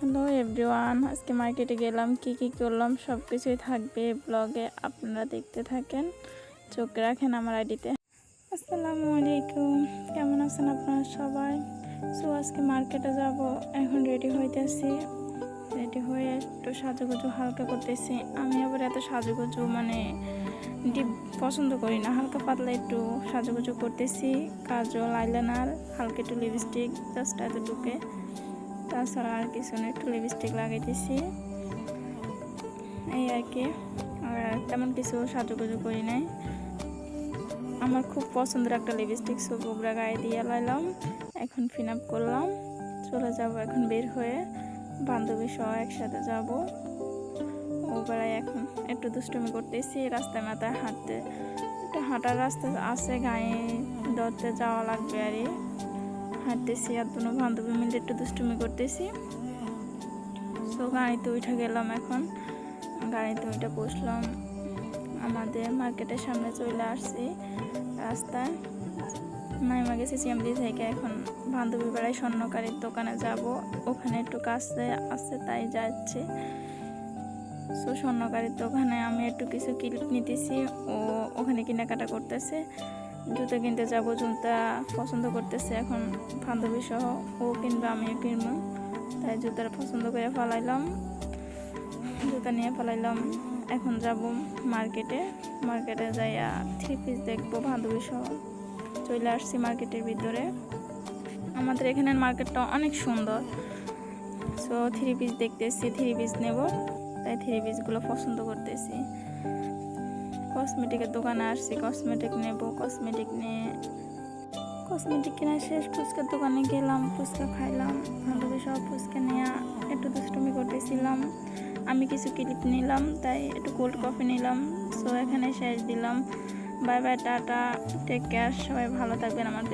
Hello everyone, আজকে মার্কেটে গেলাম, কি কি করলাম সব কিছুই থাকবে ব্লগে, আপনারা দেখতে থাকেন, চোখ রাখেন আমার আইডিতে। আসসালামু আলাইকুম, কেমন আছেন আপনারা সবাই? সো আজকে মার্কেটে যাব, এখন রেডি হইতেছি। রেডি হয়ে একটু সাজুগুজু হালকা করতেছি। আমি আবার এত সাজুগুজু ডিপ পছন্দ করি না, হালকা পাতলা একটু সাজুগুজু করতেছি। কাজল, আইলাইনার, হালকা একটু লিপস্টিক, জাস্ট এতটুকু, তাছাড়া আর কিছু না। একটু লিপস্টিক লাগাইতেছি এই আর কি, আর তেমন কিছু সাজুগুজু করি নাই। আমার খুব পছন্দের একটা লিপস্টিক সুবুবরা গায়ে দিয়ে লাইলাম, এখন ফিন আপ করলাম, চলে যাব এখন বের হয়ে, বান্ধবী সহ একসাথে যাব। ও বেড়ায় এখন একটু দুষ্টুমি করতেছি, রাস্তায় মাথায় হাঁটতে, একটু হাঁটার রাস্তা আছে, গায়ে ধরতে যাওয়া লাগবে আর হাঁটতেছি। আর দুনো বান্ধবী মিলে একটু দুষ্টুমি করতেছি। তো গাড়িতে উঠে গেলাম, এখন গাড়িতে উঠে বসলাম, আমাদের মার্কেটের সামনে চলে আসছি। রাস্তায় নাইমা গেছি চিমলি থেকে, এখন বান্ধবী বেড়ায় স্বর্ণকারীর দোকানে যাব, ওখানে একটু কাছে আছে তাই যাচ্ছি। সো স্বর্ণকারীর দোকানে আমি একটু কিছু ক্লিপ নিতেছি, ও ওখানে কেনাকাটা করতেছে। জুতো কিনতে যাব, জুতা পছন্দ করতেছে এখন বান্ধবী সহ, ও কিনবে আমিও কিনবো, তাই জুতাটা পছন্দ করে ফেলাইলাম, জুতা নিয়ে ফেলাইলাম। এখন যাব মার্কেটে যাইয়া 3 পিস দেখবো বান্ধবী সহ। চলে আসছি মার্কেটের ভিতরে, আমাদের এখানের মার্কেটটা অনেক সুন্দর। সো 3 পিস দেখতেছি, 3 পিস নেব, তাই 3 পিসগুলো পছন্দ করতেছি। কসমেটিকের দোকানে আসছি, কসমেটিক নেব, কসমেটিক কেনা শেষ, ফুচকার দোকানে গেলাম, ফুচকা খাইলাম, বান্ধবী সব ফুচকা নিয়ে একটু দুষ্টুমি করতেছিলাম। আমি কিছু ক্লিপ নিলাম, তাই একটু কোল্ড কফি নিলাম। সো এখানে শেষ দিলাম, bye bye, tata, take care, সবাই ভালো থাকবেন। আমার